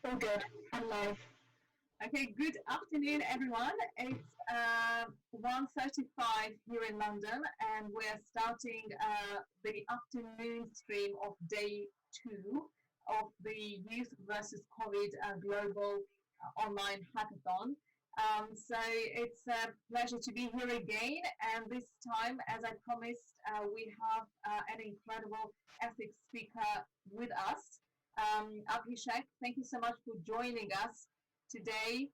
All good. I'm live. Okay, good afternoon, everyone. It's 1:35 here in London, and we're starting the afternoon stream of day 2 of the Youth versus COVID Global Online Hackathon. So it's a pleasure to be here again, and this time, as I promised, we have an incredible ethics speaker with us. Abhishek, thank you so much for joining us today.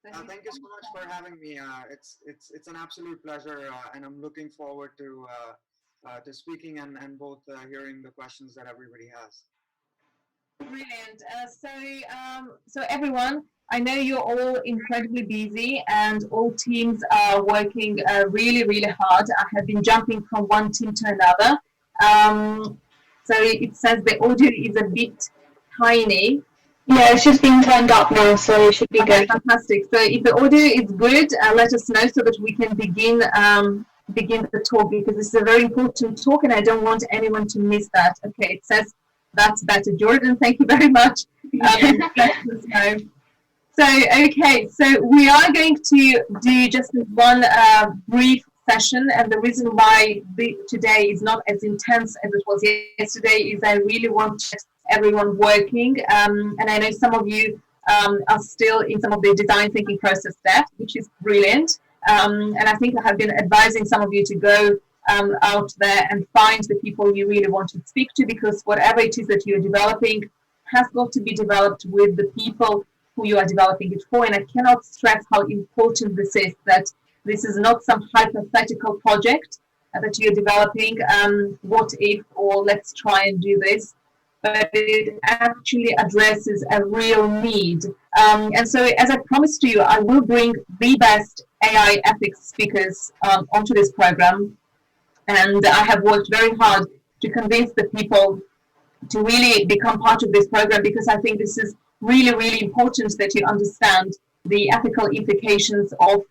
Thank you so much for having me. It's an absolute pleasure, and I'm looking forward to speaking and both hearing the questions that everybody has. Brilliant. So everyone, I know you're all incredibly busy, and all teams are working really, really hard. I have been jumping from one team to another. So it says the audio is a bit tiny. Yeah, it's just being turned up now, so it should be Okay, good. fantastic. So if the audio is good, let us know so that we can begin the talk, because this is a very important talk and I don't want anyone to miss that. Okay, it says that's better. Jordan, thank you very much. Let us know. So, okay, so we are going to do just one brief session, and the reason why today is not as intense as it was yesterday is I really want everyone working, and I know some of you are still in some of the design thinking process steps, which is brilliant, and I think I have been advising some of you to go out there and find the people you really want to speak to, because whatever it is that you're developing has got to be developed with the people who you are developing it for. And I cannot stress how important this is, that this is not some hypothetical project that you're developing, what if, or let's try and do this, but it actually addresses a real need. And so, as I promised to you, I will bring the best AI ethics speakers onto this program. And I have worked very hard to convince the people to really become part of this program, because I think this is really, really important that you understand the ethical implications of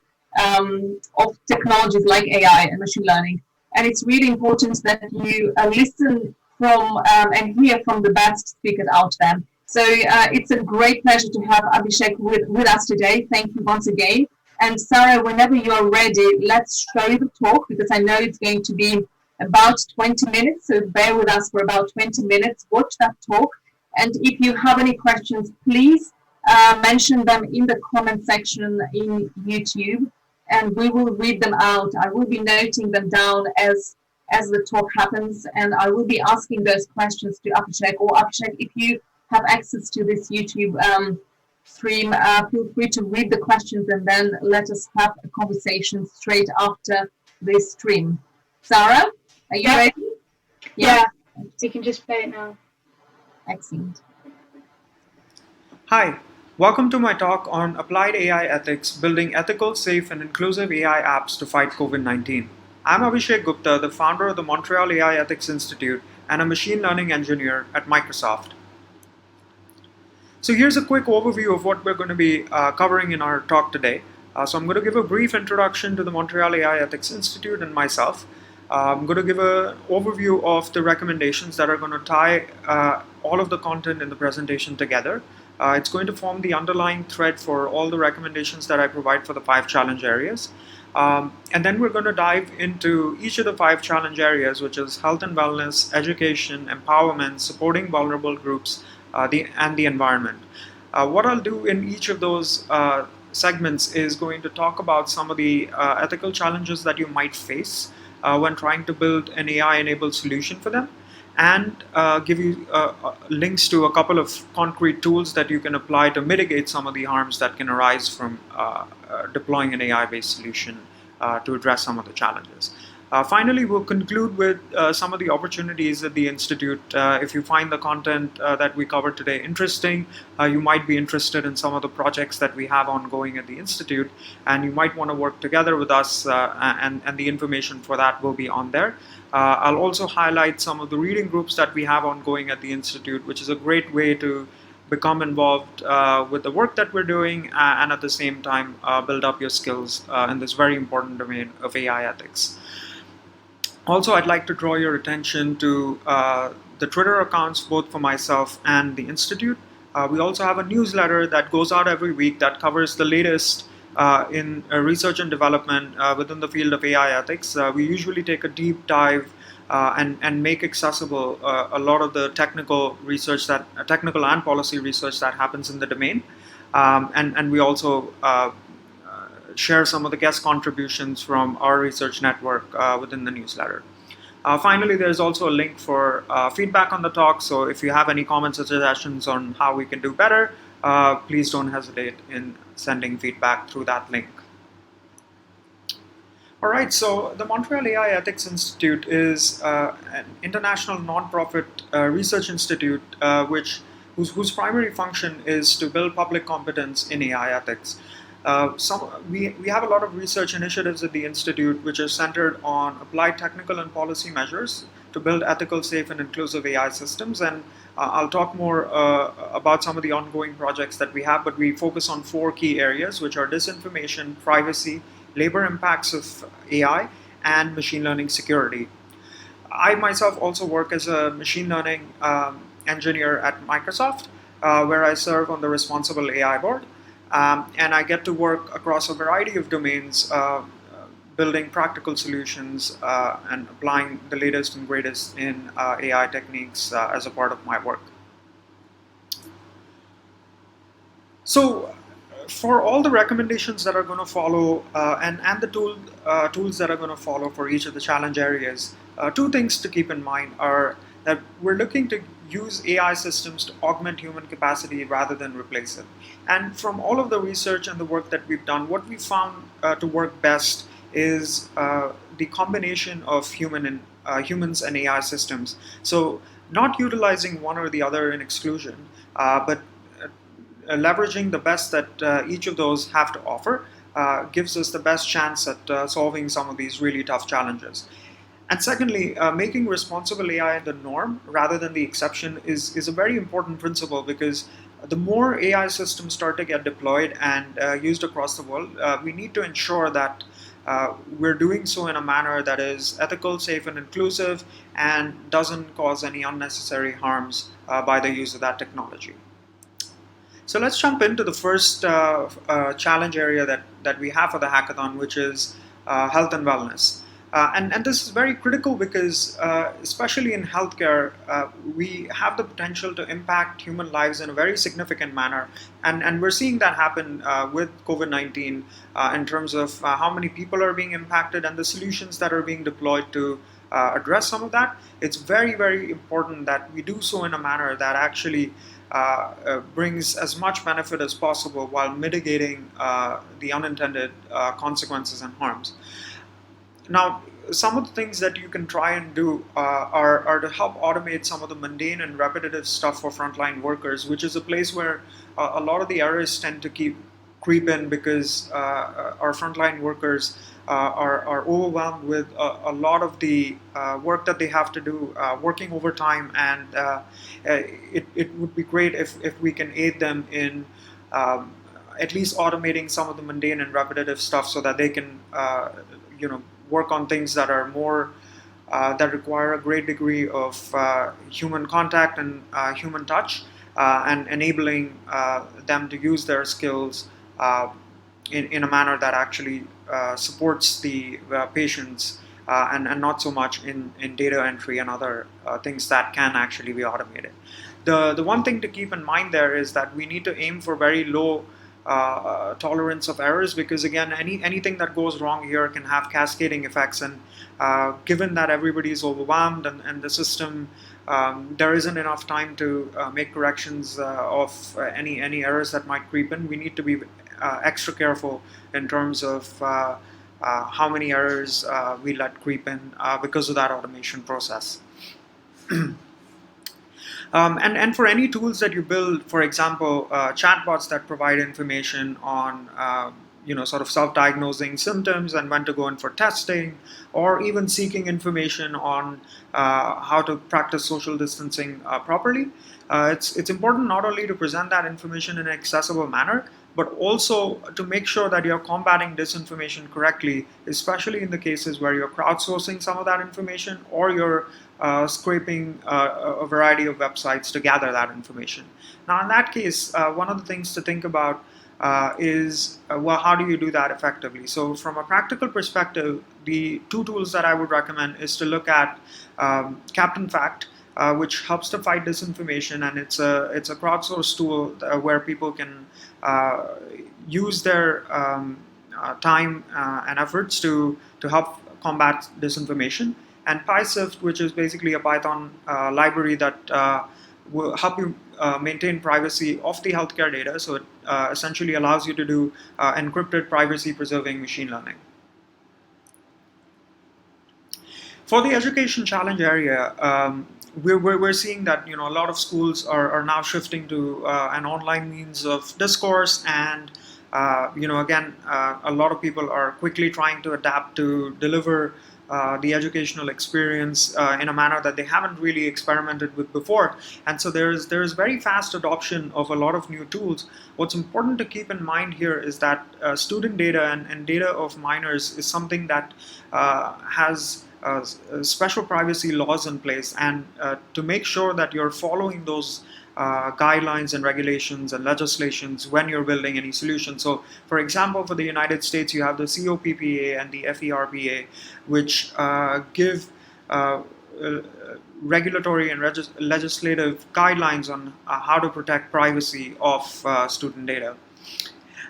technologies like AI and machine learning. And it's really important that you listen from and hear from the best speakers out there. So it's a great pleasure to have Abhishek with us today. Thank you once again. And Sarah, whenever you are ready, let's show the talk, because I know it's going to be about 20 minutes, so bear with us for about 20 minutes. Watch that talk, and if you have any questions, please mention them in the comment section in YouTube, and we will read them out. I will be noting them down as the talk happens, and I will be asking those questions to Abhishek. Or Abhishek, if you have access to this YouTube stream, feel free to read the questions and then let us have a conversation straight after this stream. Sarah, are you ready? Yeah, you can just play it now. Excellent. Hi, welcome to my talk on Applied AI Ethics, Building Ethical, Safe and Inclusive AI Apps to Fight COVID-19. I'm Abhishek Gupta, the founder of the Montreal AI Ethics Institute and a machine learning engineer at Microsoft. So here's a quick overview of what we're going to be covering in our talk today. So I'm going to give a brief introduction to the Montreal AI Ethics Institute and myself. I'm going to give an overview of the recommendations that are going to tie all of the content in the presentation together. It's going to form the underlying thread for all the recommendations that I provide for the 5 challenge areas. And then we're going to dive into each of the 5 challenge areas, which is health and wellness, education, empowerment, supporting vulnerable groups, and the environment. What I'll do in each of those segments is going to talk about some of the ethical challenges that you might face when trying to build an AI-enabled solution for them, and give you links to a couple of concrete tools that you can apply to mitigate some of the harms that can arise from deploying an AI-based solution to address some of the challenges. Finally, we'll conclude with some of the opportunities at the Institute. If you find the content that we covered today interesting, you might be interested in some of the projects that we have ongoing at the Institute, and you might want to work together with us, and the information for that will be on there. I'll also highlight some of the reading groups that we have ongoing at the Institute, which is a great way to become involved with the work that we're doing, and at the same time build up your skills in this very important domain of AI ethics. Also, I'd like to draw your attention to the Twitter accounts both for myself and the Institute. We also have a newsletter that goes out every week that covers the latest in research and development within the field of AI ethics. We usually take a deep dive and make accessible a lot of the technical research technical and policy research that happens in the domain. And we also share some of the guest contributions from our research network within the newsletter. Finally, there's also a link for feedback on the talk. So if you have any comments or suggestions on how we can do better, please don't hesitate in sending feedback through that link. All right, so the Montreal AI Ethics Institute is an international nonprofit research institute whose primary function is to build public competence in AI ethics. We have a lot of research initiatives at the Institute which are centered on applied technical and policy measures to build ethical, safe, and inclusive AI systems. And I'll talk more about some of the ongoing projects that we have, but we focus on 4 key areas, which are disinformation, privacy, labor impacts of AI, and machine learning security. I myself also work as a machine learning engineer at Microsoft, where I serve on the Responsible AI board. And I get to work across a variety of domains, building practical solutions and applying the latest and greatest in AI techniques as a part of my work. So for all the recommendations that are going to follow and the tools that are going to follow for each of the challenge areas, 2 things to keep in mind are that we're looking to use AI systems to augment human capacity rather than replace it. And from all of the research and the work that we've done, what we found to work best is the combination of humans and AI systems. So not utilizing one or the other in exclusion, but leveraging the best that each of those have to offer gives us the best chance at solving some of these really tough challenges. And secondly, making responsible AI the norm rather than the exception is a very important principle, because the more AI systems start to get deployed and used across the world, we need to ensure that we're doing so in a manner that is ethical, safe, and inclusive, and doesn't cause any unnecessary harms by the use of that technology. So let's jump into the first challenge area that we have for the hackathon, which is health and wellness. And this is very critical because, especially in healthcare, we have the potential to impact human lives in a very significant manner. And we're seeing that happen with COVID-19 in terms of how many people are being impacted and the solutions that are being deployed to address some of that. It's very, very important that we do so in a manner that actually brings as much benefit as possible while mitigating the unintended consequences and harms. Now, some of the things that you can try and do are to help automate some of the mundane and repetitive stuff for frontline workers, which is a place where a lot of the errors tend to creep in because our frontline workers are overwhelmed with a lot of the work that they have to do, working overtime, and it would be great if we can aid them in at least automating some of the mundane and repetitive stuff so that they can work on things that are more that require a great degree of human contact and human touch, and enabling them to use their skills in a manner that actually supports the patients and not so much in data entry and other things that can actually be automated. The one thing to keep in mind there is that we need to aim for very low tolerance of errors, because again, anything that goes wrong here can have cascading effects, and given that everybody is overwhelmed and the system, there isn't enough time to make corrections of any errors that might creep in. We need to be extra careful in terms of how many errors we let creep in because of that automation process. And for any tools that you build, for example, chatbots that provide information on sort of self-diagnosing symptoms and when to go in for testing, or even seeking information on how to practice social distancing properly, it's important not only to present that information in an accessible manner, but also to make sure that you're combating disinformation correctly, especially in the cases where you're crowdsourcing some of that information, or you're scraping a variety of websites to gather that information. Now, in that case, one of the things to think about is well, how do you do that effectively? So, from a practical perspective, the two tools that I would recommend is to look at Captain Fact, which helps to fight disinformation, and it's a crowdsourced tool where people can use their time and efforts to help combat disinformation. And PySift, which is basically a Python library that will help you maintain privacy of the healthcare data. So it essentially allows you to do encrypted, privacy-preserving machine learning. For the education challenge area, we're seeing that a lot of schools are now shifting to an online means of discourse, and again, a lot of people are quickly trying to adapt to deliver the educational experience in a manner that they haven't really experimented with before. And so there's very fast adoption of a lot of new tools. What's important to keep in mind here is that student data and data of minors is something that has special privacy laws in place, and to make sure that you're following those guidelines and regulations and legislations when you're building any solution. So, for example, for the United States, you have the COPPA and the FERPA, which give regulatory and legislative guidelines on how to protect privacy of student data.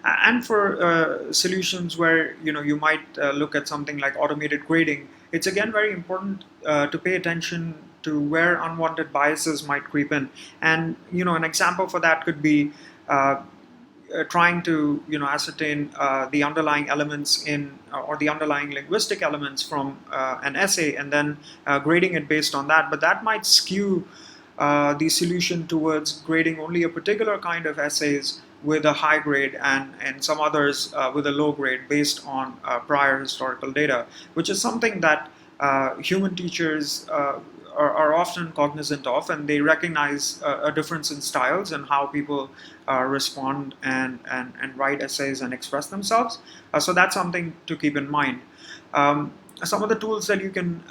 And for solutions where you might look at something like automated grading, it's again very important to pay attention to where unwanted biases might creep in. And an example for that could be trying to ascertain the underlying elements in or the underlying linguistic elements from an essay, and then grading it based on that. But that might skew the solution towards grading only a particular kind of essays with a high grade and some others with a low grade based on prior historical data, which is something that human teachers are often cognizant of, and they recognize a difference in styles and how people respond and write essays and express themselves. So that's something to keep in mind. Some of the tools that you can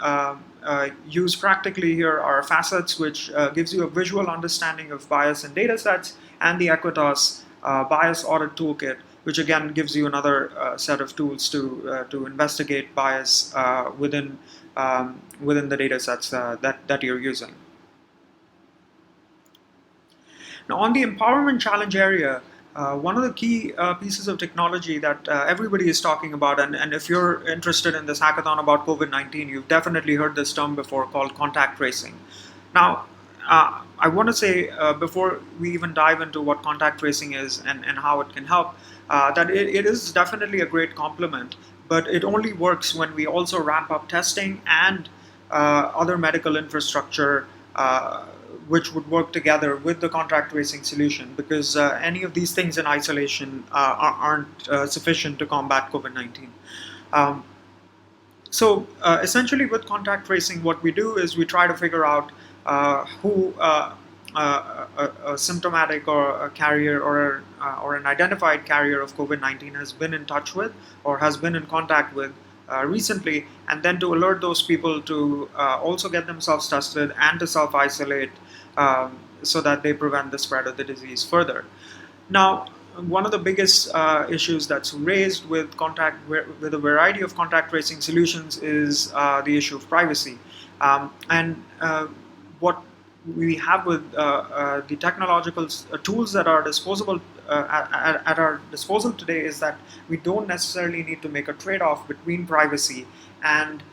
use practically here are Facets, which gives you a visual understanding of bias in data sets, and the Equitas bias audit toolkit, which again gives you another set of tools to investigate bias within the data sets that you're using. Now, on the empowerment challenge area, one of the key pieces of technology that everybody is talking about, and if you're interested in this hackathon about COVID-19, you've definitely heard this term before, called contact tracing. Now, I want to say before we even dive into what contact tracing is and how it can help, that it is definitely a great complement, but it only works when we also ramp up testing and other medical infrastructure which would work together with the contact tracing solution, because any of these things in isolation aren't sufficient to combat COVID-19. So essentially with contact tracing, what we do is we try to figure out who a symptomatic or a carrier or an identified carrier of COVID-19 has been in touch with or has been in contact with recently, and then to alert those people to also get themselves tested and to self-isolate so that they prevent the spread of the disease further. Now, one of the biggest issues that's raised with a variety of contact tracing solutions is the issue of privacy. What we have with the technological tools that are disposable at our disposal today is that we don't necessarily need to make a trade-off between privacy and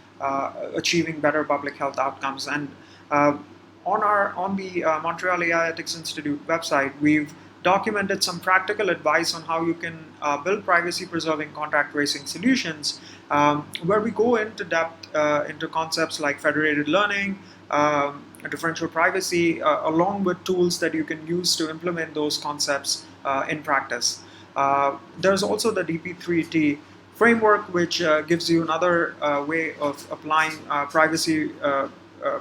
achieving better public health outcomes. And on the Montreal AI Ethics Institute website, we've documented some practical advice on how you can build privacy-preserving contact tracing solutions, where we go into depth into concepts like federated learning, differential privacy, along with tools that you can use to implement those concepts in practice. There's also the DP3T framework, which gives you another way of applying privacy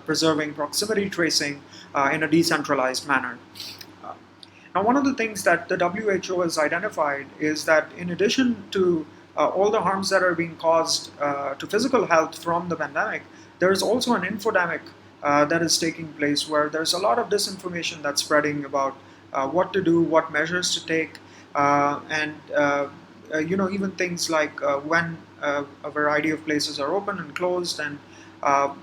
preserving proximity tracing in a decentralized manner. Now, one of the things that the WHO has identified is that in addition to all the harms that are being caused to physical health from the pandemic, there is also an infodemic that is taking place, where there's a lot of disinformation that's spreading about what to do, what measures to take, and even things like when a variety of places are open and closed, and uh,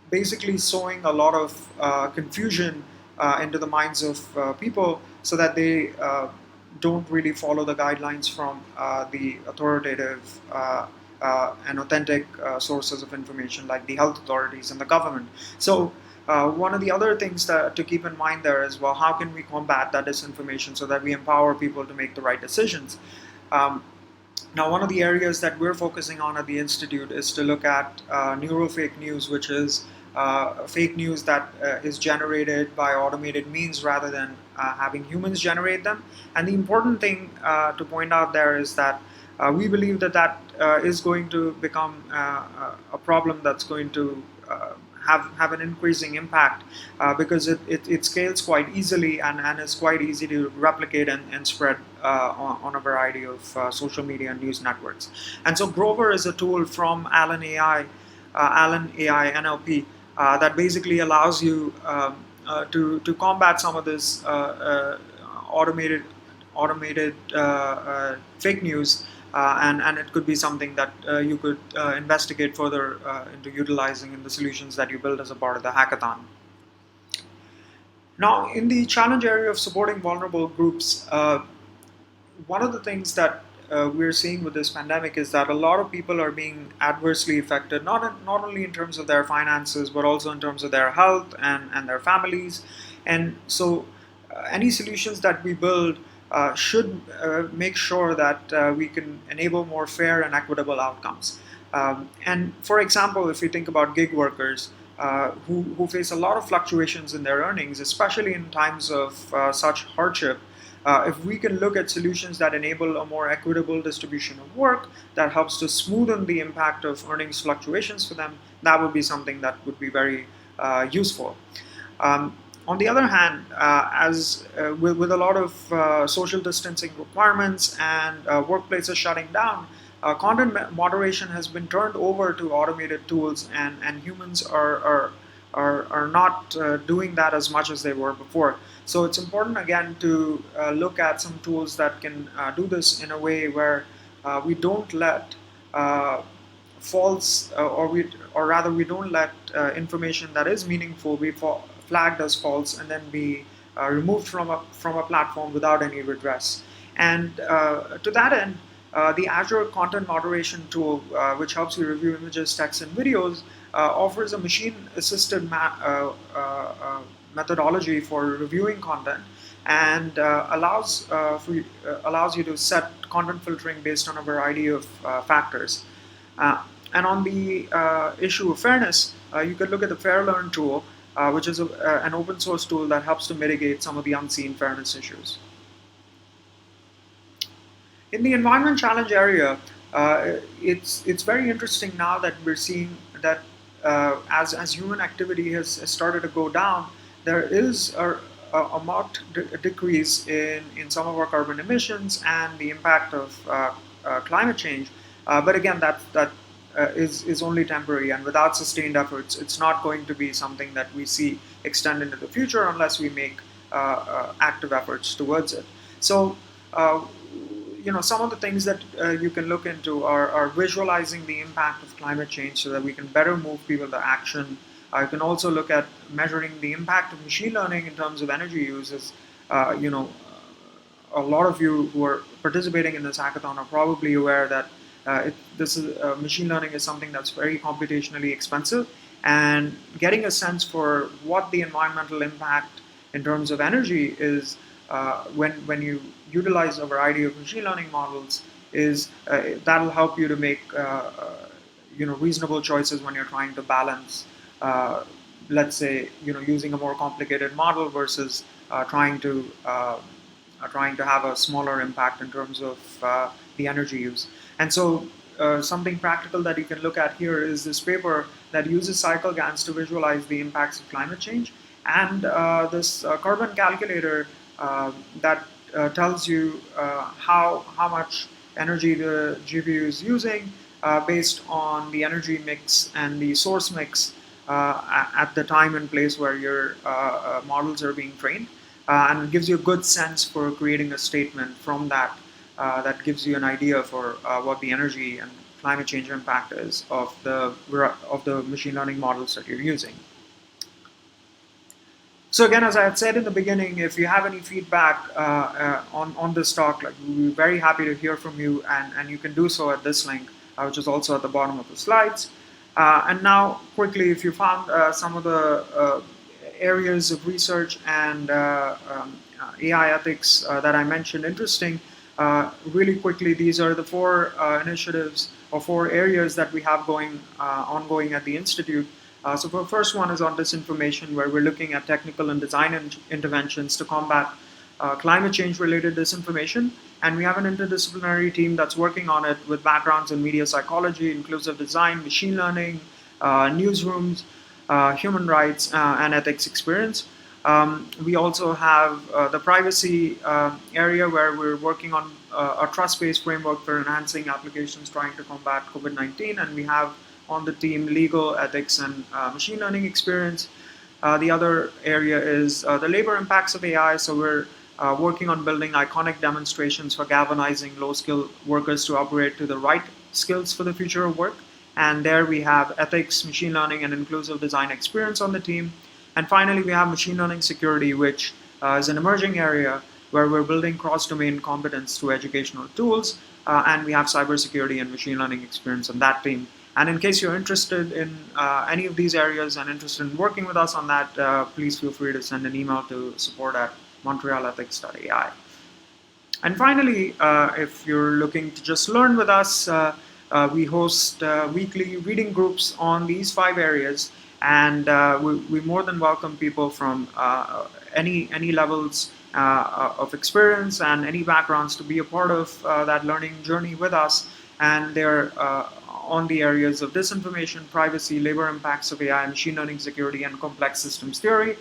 basically sowing a lot of confusion into the minds of people, so that they don't really follow the guidelines from the authoritative and authentic sources of information, like the health authorities and the government. So one of the other things to keep in mind there is, well, how can we combat that disinformation so that we empower people to make the right decisions? Um, Now, one of the areas that we're focusing on at the Institute is to look at neurofake news, which is fake news that is generated by automated means rather than having humans generate them. And the important thing to point out there is that we believe that is going to become a problem that's going to have an increasing impact because it scales quite easily, and is quite easy to replicate and spread on a variety of social media and news networks. And so Grover is a tool from Allen AI NLP that basically allows you to combat some of this automated fake news, and it could be something that you could investigate further into utilizing in the solutions that you build as a part of the hackathon. Now, in the challenge area of supporting vulnerable groups, one of the things that we're seeing with this pandemic is that a lot of people are being adversely affected, not only in terms of their finances, but also in terms of their health and their families. And so any solutions that we build should make sure that we can enable more fair and equitable outcomes. And for example, if we think about gig workers who face a lot of fluctuations in their earnings, especially in times of such hardship, if we can look at solutions that enable a more equitable distribution of work that helps to smoothen the impact of earnings fluctuations for them, that would be something that would be very useful. On the other hand, as with a lot of social distancing requirements and workplaces shutting down, content moderation has been turned over to automated tools, and humans are not doing that as much as they were before. So it's important again to look at some tools that can do this in a way where we don't let false, or rather we don't let information that is meaningful be flagged as false and then be removed from a platform without any redress. And to that end, the Azure Content Moderation tool, which helps you review images, text, and videos, offers a machine-assisted methodology for reviewing content, and allows you to set content filtering based on a variety of factors. And on the issue of fairness, you could look at the FairLearn tool, which is an open source tool that helps to mitigate some of the unseen fairness issues. In the environment challenge area, it's very interesting now that we're seeing that as human activity has started to go down, there is a marked decrease in some of our carbon emissions and the impact of climate change. But again, that is only temporary, and without sustained efforts, it's not going to be something that we see extend into the future unless we make active efforts towards it. So, some of the things that you can look into are visualizing the impact of climate change so that we can better move people to action. You can also look at measuring the impact of machine learning in terms of energy use. As a lot of you who are participating in this hackathon are probably aware that machine learning is something that's very computationally expensive, and getting a sense for what the environmental impact in terms of energy is when you utilize a variety of machine learning models is that'll help you to make reasonable choices when you're trying to balance, let's say, using a more complicated model versus trying to have a smaller impact in terms of the energy use. And so something practical that you can look at here is this paper that uses CycleGANs to visualize the impacts of climate change, and this carbon calculator that tells you how much energy the GPU is using based on the energy mix and the source mix at the time and place where your models are being trained, and it gives you a good sense for creating a statement from that that gives you an idea for what the energy and climate change impact is of the machine learning models that you're using. So again, as I had said in the beginning, if you have any feedback on this talk, like, we're very happy to hear from you, and you can do so at this link, which is also at the bottom of the slides. And now, quickly, if you found some of the areas of research and AI ethics that I mentioned interesting, really quickly, these are the four initiatives or four areas that we have ongoing at the Institute. So the first one is on disinformation, where we're looking at technical and design interventions to combat climate change related disinformation. And we have an interdisciplinary team that's working on it with backgrounds in media psychology, inclusive design, machine learning, newsrooms, human rights, and ethics experience. We also have the privacy area, where we're working on a trust-based framework for enhancing applications trying to combat COVID-19. And we have on the team legal, ethics, and machine learning experience. The other area is the labor impacts of AI. So we're working on building iconic demonstrations for galvanizing low-skilled workers to upgrade to the right skills for the future of work. And there we have ethics, machine learning, and inclusive design experience on the team. And finally, we have machine learning security, which is an emerging area where we're building cross-domain competence through educational tools. And we have cybersecurity and machine learning experience on that team. And in case you're interested in any of these areas and interested in working with us on that, please feel free to send an email to support@montrealethics.ai. And finally, if you're looking to just learn with us, we host weekly reading groups on these 5 areas. And we more than welcome people from any levels of experience and any backgrounds to be a part of that learning journey with us. And they're on the areas of disinformation, privacy, labor impacts of AI, machine learning security, and complex systems theory.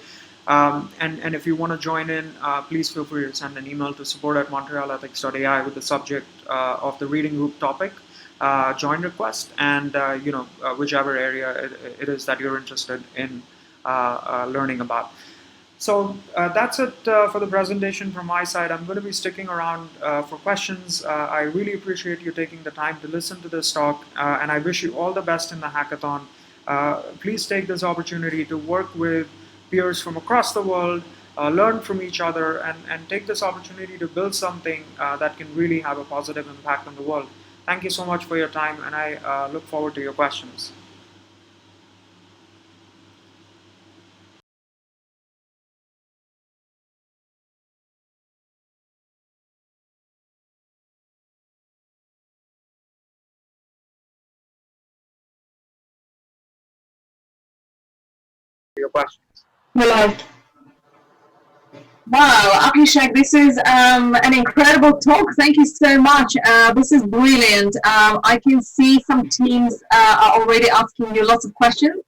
And if you want to join in, please feel free to send an email to support@montrealethics.ai with the subject of the reading group topic, join request, and whichever area it is that you're interested in learning about. So that's it for the presentation from my side. I'm going to be sticking around for questions. I really appreciate you taking the time to listen to this talk, and I wish you all the best in the hackathon. Please take this opportunity to work with peers from across the world, learn from each other, and take this opportunity to build something that can really have a positive impact on the world. Thank you so much for your time, and I look forward to your questions. Your questions. We're live. Wow, Abhishek, this is an incredible talk. Thank you so much. This is brilliant. I can see some teams are already asking you lots of questions,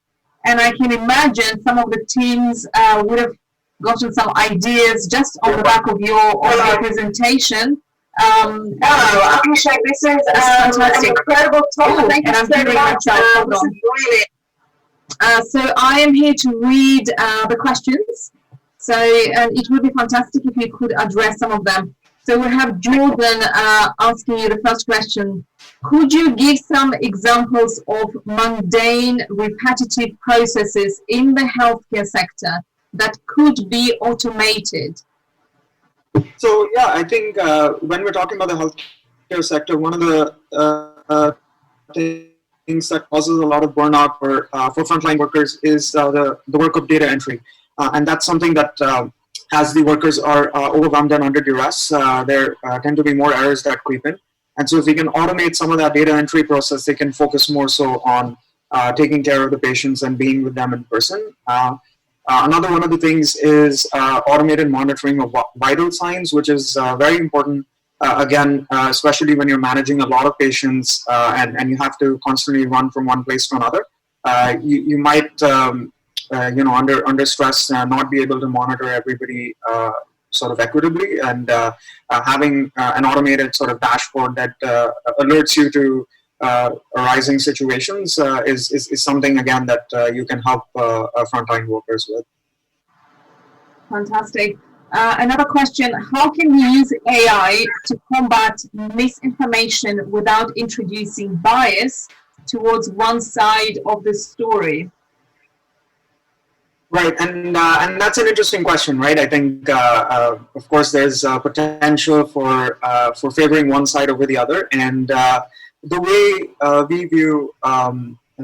and I can imagine some of the teams would have gotten some ideas just on the back of your presentation. Wow, Abhishek, this is fantastic. An incredible talk. Thank you so much. This is brilliant. So I am here to read the questions. So it would be fantastic if you could address some of them. So we have Jordan asking you the first question. Could you give some examples of mundane, repetitive processes in the healthcare sector that could be automated? So yeah, I think when we're talking about the healthcare sector, one of the things that causes a lot of burnout for frontline workers is the work of data entry. And that's something that as the workers are overwhelmed and under duress, there tend to be more errors that creep in. And so if we can automate some of that data entry process, they can focus more so on taking care of the patients and being with them in person. Another one of the things is automated monitoring of vital signs, which is very important. Again, especially when you're managing a lot of patients and you have to constantly run from one place to another, you might under stress not be able to monitor everybody sort of equitably, and having an automated sort of dashboard that alerts you to arising situations is something, again, that you can help frontline workers with. Fantastic. Another question, how can we use AI to combat misinformation without introducing bias towards one side of the story? Right, and that's an interesting question, right? I think, of course, there's potential for favoring one side over the other, and the way we view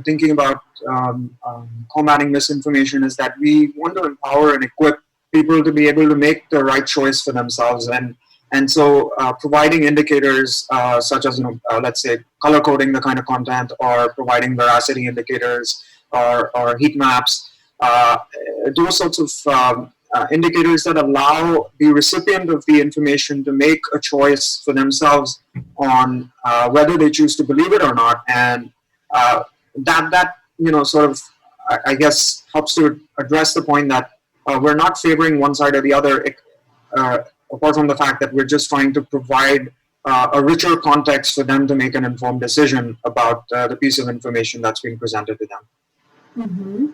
thinking about combating misinformation is that we want to empower and equip people to be able to make the right choice for themselves, and so providing indicators such as, let's say, color coding the kind of content, or providing veracity indicators, or heat maps. Those sorts of indicators that allow the recipient of the information to make a choice for themselves on whether they choose to believe it or not, and that sort of, I guess, helps to address the point that we're not favoring one side or the other, apart from the fact that we're just trying to provide a richer context for them to make an informed decision about the piece of information that's being presented to them. Mm-hmm.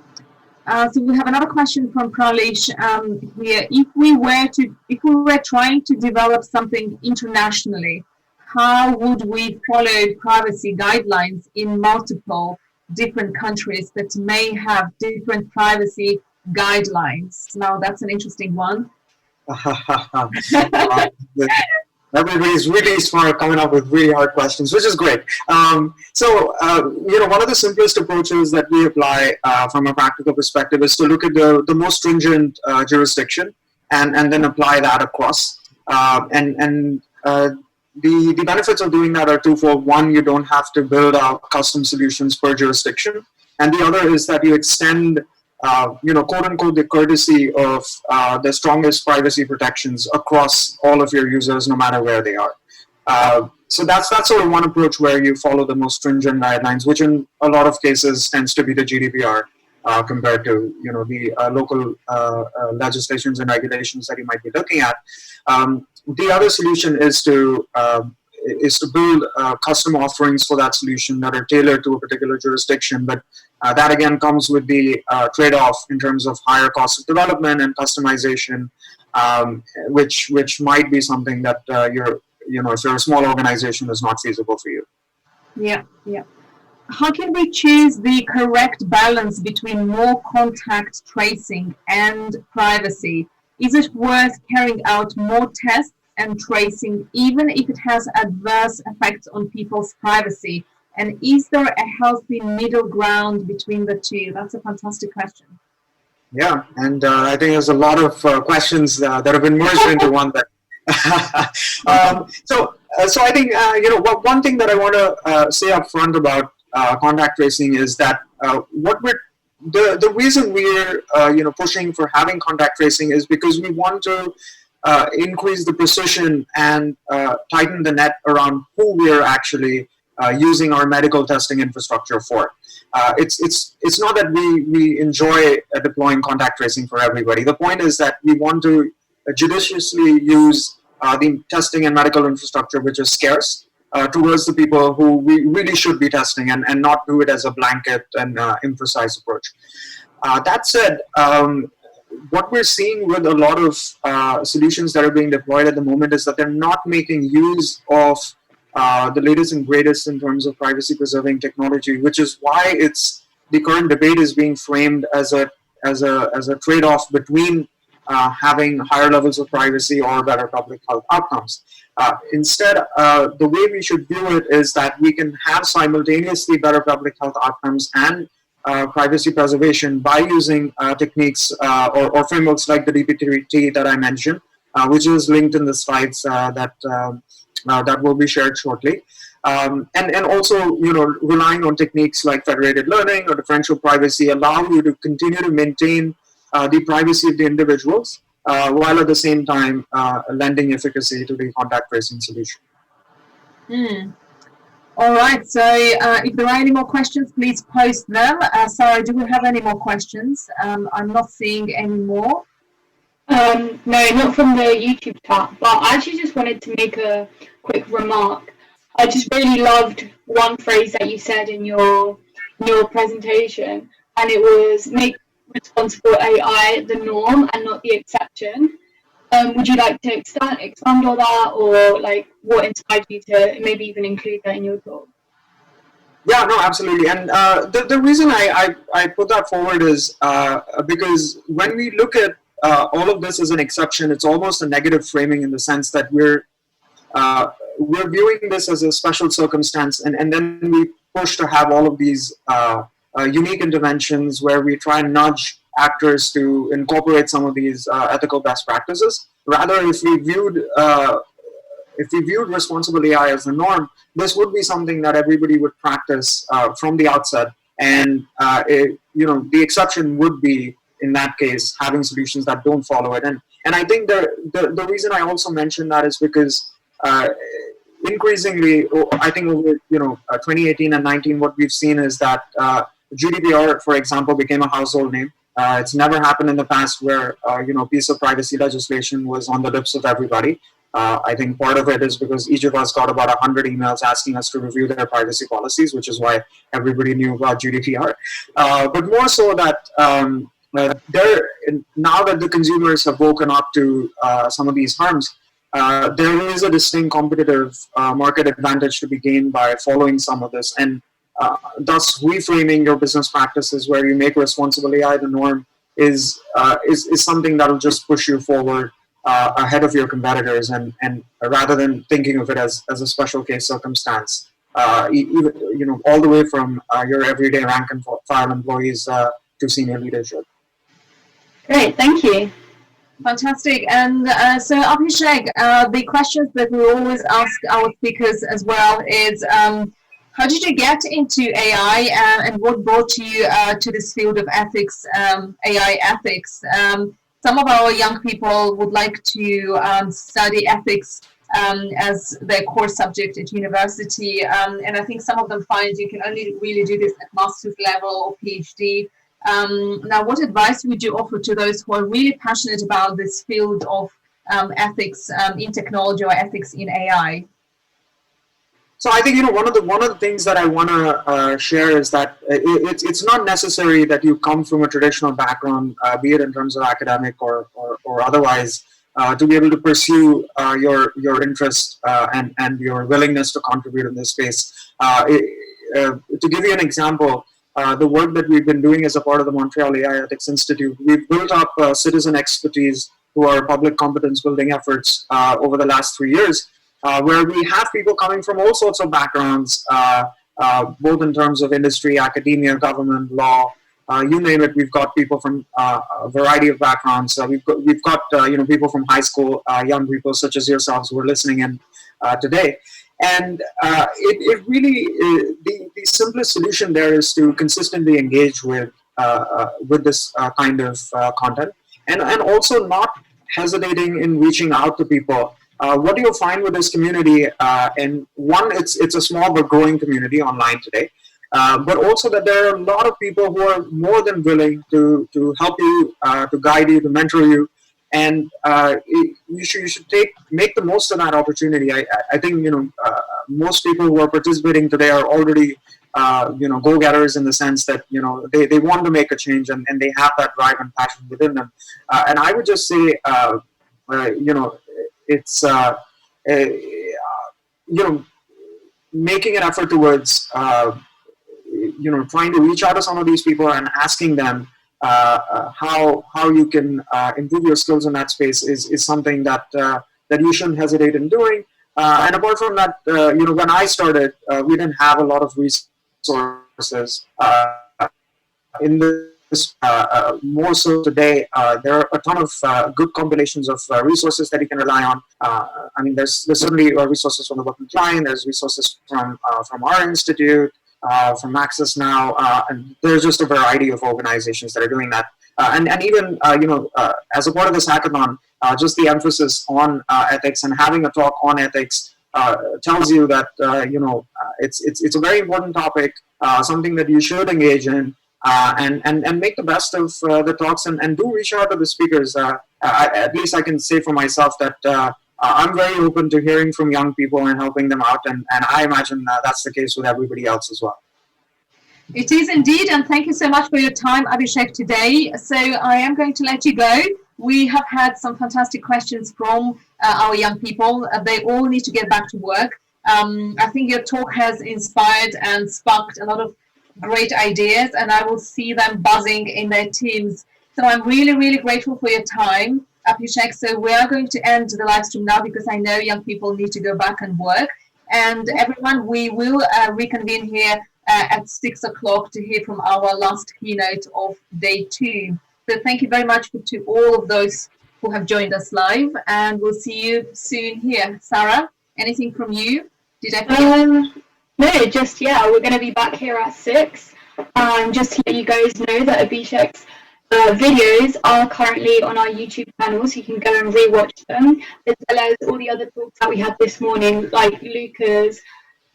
So we have another question from Pralish here. If we were trying to develop something internationally, how would we follow privacy guidelines in multiple different countries that may have different privacy guidelines? Now that's an interesting one. Everybody's really smart, coming up with really hard questions, which is great. So, one of the simplest approaches that we apply from a practical perspective is to look at the most stringent jurisdiction and then apply that across. The benefits of doing that are twofold. One, you don't have to build out custom solutions per jurisdiction, and the other is that you extend quote unquote, the courtesy of the strongest privacy protections across all of your users, no matter where they are. So that's sort of one approach, where you follow the most stringent guidelines, which in a lot of cases tends to be the GDPR compared to the local legislations and regulations that you might be looking at. The other solution is to build custom offerings for that solution that are tailored to a particular jurisdiction, but that again comes with the trade-off in terms of higher cost of development and customization, which might be something that if you're a small organization, is not feasible for you. Yeah. How can we choose the correct balance between more contact tracing and privacy? Is it worth carrying out more tests and tracing, even if it has adverse effects on people's privacy? And is there a healthy middle ground between the two? That's a fantastic question. Yeah, and I think there's a lot of questions that have been merged into one. So I think one thing that I want to say up front about contact tracing is that the reason we're pushing for having contact tracing is because we want to increase the precision and tighten the net around who we are actually using our medical testing infrastructure for. It's not that we enjoy deploying contact tracing for everybody. The point is that we want to judiciously use the testing and medical infrastructure, which is scarce, towards the people who we really should be testing, and not do it as a blanket and imprecise approach. That said, what we're seeing with a lot of solutions that are being deployed at the moment is that they're not making use of the latest and greatest in terms of privacy preserving technology, which is why the current debate is being framed as a trade-off between having higher levels of privacy or better public health outcomes. Instead, the way we should view it is that we can have simultaneously better public health outcomes and privacy preservation by using techniques or frameworks like the DPT that I mentioned, which is linked in the slides that will be shared shortly. And also, relying on techniques like federated learning or differential privacy allow you to continue to maintain the privacy of the individuals, while at the same time lending efficacy to the contact tracing solution. All right, so if there are any more questions, please post them. Sarah, do we have any more questions? I'm not seeing any more. No, not from the YouTube chat, but I actually just wanted to make a quick remark. I just really loved one phrase that you said in your presentation, and it was make responsible AI the norm and not the exception. Would you like to expand on that, or like what inspired you to maybe even include that in your talk? Yeah, no, absolutely. And the reason I put that forward is because when we look at all of this as an exception, it's almost a negative framing in the sense that we're viewing this as a special circumstance, and then we push to have all of these unique interventions where we try and nudge actors to incorporate some of these ethical best practices. Rather, if we viewed responsible AI as the norm, this would be something that everybody would practice from the outset, and the exception would be in that case having solutions that don't follow it. And I think the reason I also mentioned that is because increasingly, I think over 2018 and 19, what we've seen is that GDPR, for example, became a household name. It's never happened in the past where piece of privacy legislation was on the lips of everybody. I think part of it is because each of us got about 100 emails asking us to review their privacy policies, which is why everybody knew about GDPR. But more so that now that the consumers have woken up to some of these harms, there is a distinct competitive market advantage to be gained by following some of this, and thus reframing your business practices where you make responsible AI the norm is something that will just push you forward ahead of your competitors, and rather than thinking of it as a special case circumstance, even all the way from your everyday rank and file employees to senior leadership. Great, thank you. Fantastic. And so Abhishek, the questions that we always ask our speakers as well is, how did you get into AI and what brought you to this field of ethics, AI ethics? Some of our young people would like to study ethics as their core subject at university. And I think some of them find you can only really do this at master's level or PhD. Now, what advice would you offer to those who are really passionate about this field of ethics in technology or ethics in AI? So I think one of the things that I want to share is that it's not necessary that you come from a traditional background, be it in terms of academic or otherwise, to be able to pursue your interest and your willingness to contribute in this space. To give you an example, the work that we've been doing as a part of the Montreal AI Ethics Institute, we've built up citizen expertise through our public competence building efforts over the last 3 years. Where we have people coming from all sorts of backgrounds, both in terms of industry, academia, government, law, you name it. We've got people from a variety of backgrounds. We've got people from high school, young people such as yourselves who are listening in today. And it really the simplest solution there is to consistently engage with this kind of content, and also not hesitating in reaching out to people. What you'll find with this community, and one, it's a small but growing community online today, but also that there are a lot of people who are more than willing to help you, to guide you, to mentor you, and you should make the most of that opportunity. I think most people who are participating today are already go-getters in the sense that they want to make a change, and they have that drive and passion within them. And I would just say it's making an effort towards trying to reach out to some of these people and asking them how you can improve your skills in that space is something that you shouldn't hesitate in doing. And apart from that, when I started, we didn't have a lot of resources in this. More so today, there are a ton of good compilations of resources that you can rely on. There's certainly resources from the working client. There's resources from our institute, from Access Now, and there's just a variety of organizations that are doing that. And even as a part of this hackathon, just the emphasis on ethics and having a talk on ethics tells you that it's a very important topic, something that you should engage in. And make the best of the talks, and do reach out to the speakers. At least I can say for myself that I'm very open to hearing from young people and helping them out, and I imagine that's the case with everybody else as well. It is indeed, and thank you so much for your time, Abhishek, today. So I am going to let you go. We have had some fantastic questions from our young people. They all need to get back to work. I think your talk has inspired and sparked a lot of great ideas, and I will see them buzzing in their teams. So I'm really, really grateful for your time, Abhishek. So we are going to end the live stream now because I know young people need to go back and work. And everyone, we will reconvene here at 6 o'clock to hear from our last keynote of day 2. So thank you very much to all of those who have joined us live, and we'll see you soon here. Sarah, anything from you? Did I forget? No, just, yeah, we're going to be back here at 6. Just to let you guys know that Abhishek's videos are currently on our YouTube channel, so you can go and rewatch them, as well as all the other talks that we had this morning, like Luca's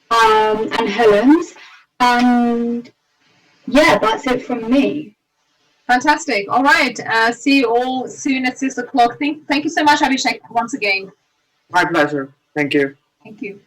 and Helen's. And yeah, that's it from me. Fantastic. All right. See you all soon at 6 o'clock. Thank you so much, Abhishek, once again. My pleasure. Thank you. Thank you.